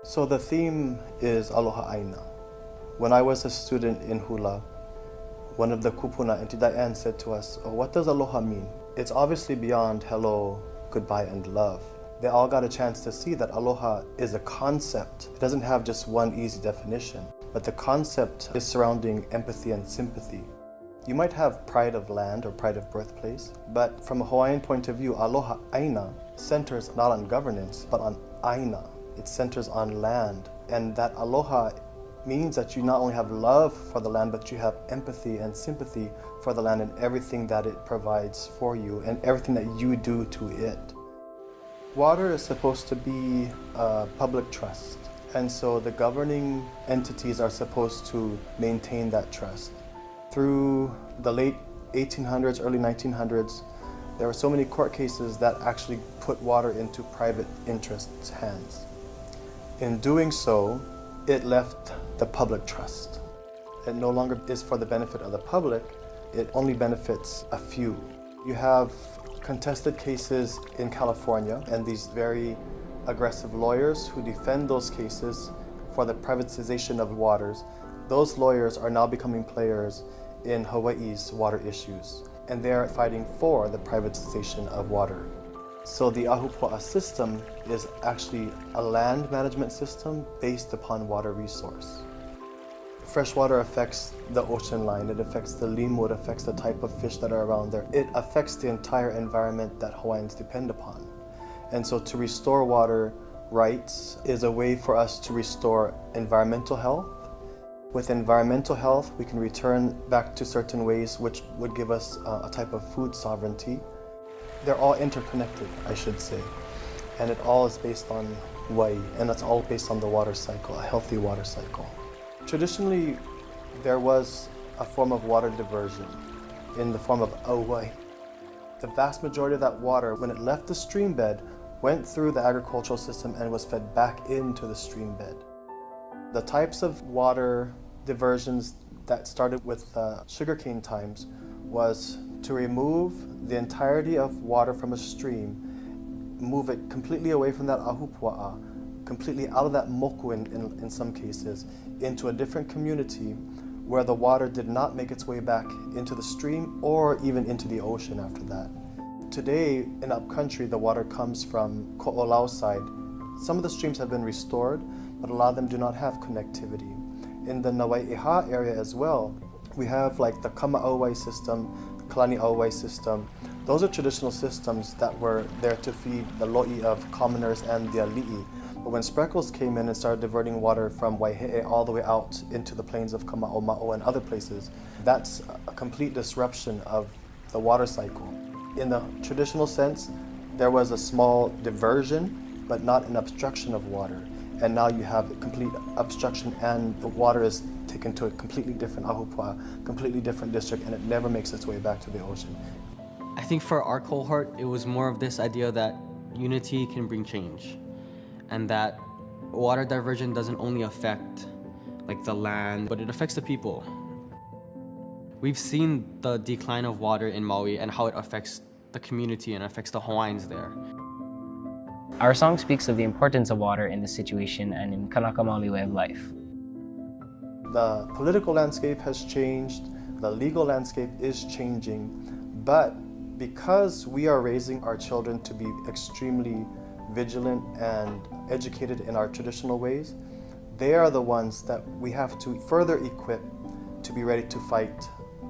So the theme is Aloha Aina. When I was a student in Hula, one of the kupuna, Auntie Diane, said to us, "Oh, what does aloha mean?" It's obviously beyond hello, goodbye, and love. They all got a chance to see that aloha is a concept. It doesn't have just one easy definition, but the concept is surrounding empathy and sympathy. You might have pride of land or pride of birthplace, but from a Hawaiian point of view, aloha aina centers not on governance, but on aina. It centers on land, and that aloha means that you not only have love for the land, but you have empathy and sympathy for the land and everything that it provides for you and everything that you do to it. Water is supposed to be a public trust, and so the governing entities are supposed to maintain that trust. Through the late 1800s, early 1900s, there were so many court cases that actually put water into private interests' hands. In doing so, it left the public trust. It no longer is for the benefit of the public, it only benefits a few. You have contested cases in California and these very aggressive lawyers who defend those cases for the privatization of waters. Those lawyers are now becoming players in Hawaii's water issues, and they are fighting for the privatization of water. So the Ahupua'a system is actually a land management system based upon water resource. Fresh water affects the ocean line, it affects the limu, it affects the type of fish that are around there. It affects the entire environment that Hawaiians depend upon. And so to restore water rights is a way for us to restore environmental health. With environmental health, we can return back to certain ways which would give us a type of food sovereignty. They're all interconnected, I should say. And it all is based on wai, and it's all based on the water cycle, a healthy water cycle. Traditionally, there was a form of water diversion in the form of auwai. The vast majority of that water, when it left the stream bed, went through the agricultural system and was fed back into the stream bed. The types of water diversions that started with sugarcane times was to remove the entirety of water from a stream, move it completely away from that ahupua'a, completely out of that moku in some cases, into a different community where the water did not make its way back into the stream or even into the ocean after that. Today, in upcountry, the water comes from Ko'olau side. Some of the streams have been restored, but a lot of them do not have connectivity. In the Nawai'eha area as well, we have like the Kama'auwai system, the Kalani'auwai system. Those are traditional systems that were there to feed the lo'i of commoners and the ali'i. But when Spreckles came in and started diverting water from Waihe'e all the way out into the plains of Kama'oma'o and other places, that's a complete disruption of the water cycle. In the traditional sense, there was a small diversion, but not an obstruction of water. And now you have complete obstruction and the water is taken to a completely different ahupua'a, completely different district, and it never makes its way back to the ocean. I think for our cohort, it was more of this idea that unity can bring change, and that water diversion doesn't only affect like the land, but it affects the people. We've seen the decline of water in Maui and how it affects the community and affects the Hawaiians there. Our song speaks of the importance of water in this situation and in Kanaka Maoli way of life. The political landscape has changed, the legal landscape is changing, but because we are raising our children to be extremely vigilant and educated in our traditional ways, they are the ones that we have to further equip to be ready to fight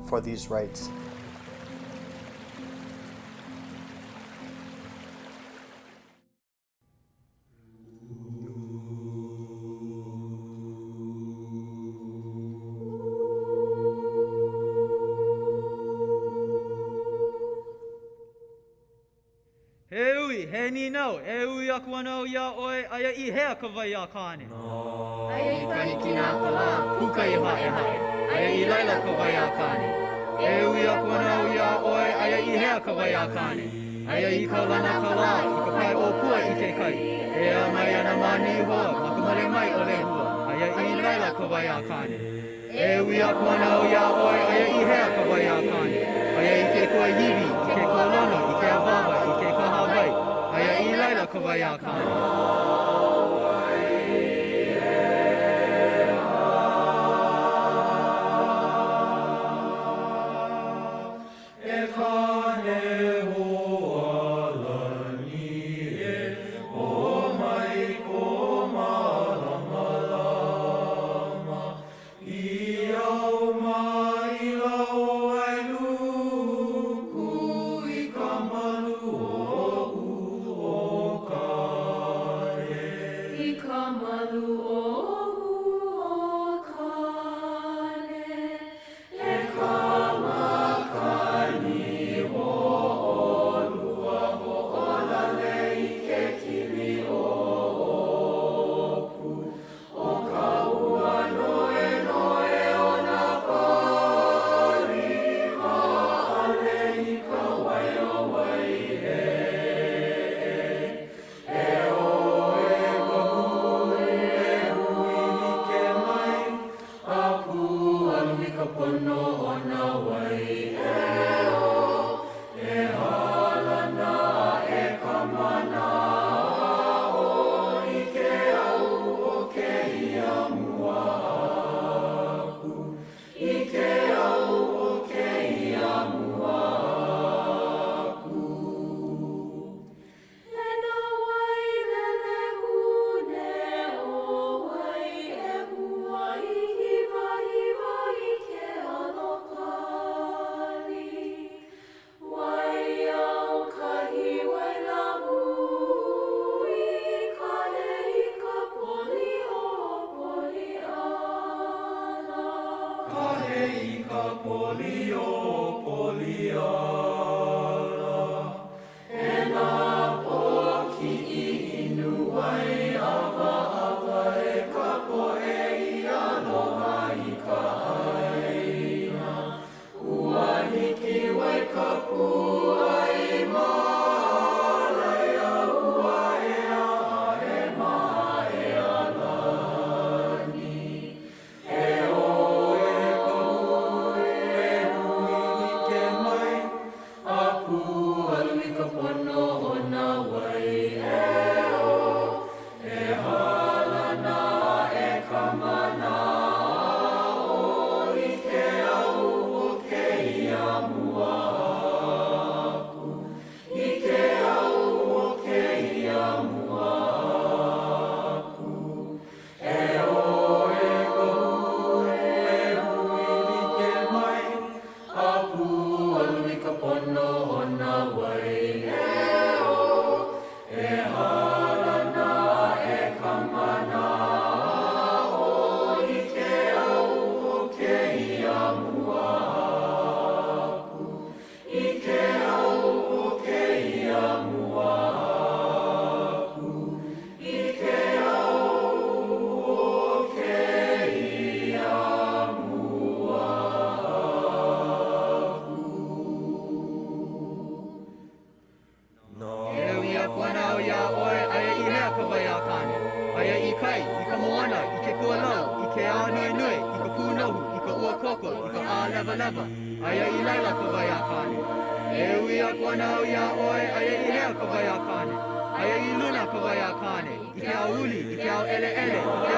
for these rights. He ni nau, e ui aku anau ia oe, aia I hea ka vai a kāne. Aia I kahiki nā ka lā, puka I hae hae, aia I laila ka vai a kāne. E ui aku anau ia oe, aia I hea ka vai a kāne. Aia I ka lana ka lā, I ka pai o pua I ke kai. E a mai ana mani hoa, maka male mai o le hua, aia I laila ka vai a kāne. E ui aku anau ia oe, aia I hea ka vai a kāne. Aia I ke kua hiwi, I ke kua lono, I ke awawa, I ke kaha vai. Aia I laila ka vai a kāne. ka malu o huokane, e ka makani ho olua ho olale I ke kili o oku, o ka ua noe noe o na pali ha'ale I ka waio wai Pono o na wai e o, e halana e ka mana o I ke au o ke ia mua aku, I ke au o ke ia mua aku. E na wai lele hune o wai e hua I hiva hiva I ke alokali. Wai au kahi wai la hui ka he I ka poli o poli ala. Ka he I ka poli o poli ala. E nā poki I inu wai awa awa e ka poe I aloha I ka aina. Ua hiki wai ka puai ma'alaia ua ea e ma'a e alani. E oe ka hui e hui I ke mai, a pualu I ka pono o na wai e o, e halana e ka mana o I ke au o ke ia mua aku, I ke au o ke ia mua aku. E oe ka hui e hui I ke mai, a pualu I ka pono o na wai e o, e halana e ka mana o I ke au o ke ia mua aku, I ke au o ke ia mua aku, I ke au o ke ia mua aku. E ia kona o ia oe aia I hea ka wai a kane. Aia I kai, I ka moana, I ke kualau, I ke a nui nui, I ka pūnohu, I ka ua koko, I ka a lewa lewa. Aia I laila ka wai a kane. E ia kona o ia oe aia I hea ka wai a kane. Aia I luna ka wai a kane. I ke au uli, I ke au ele ele, I ke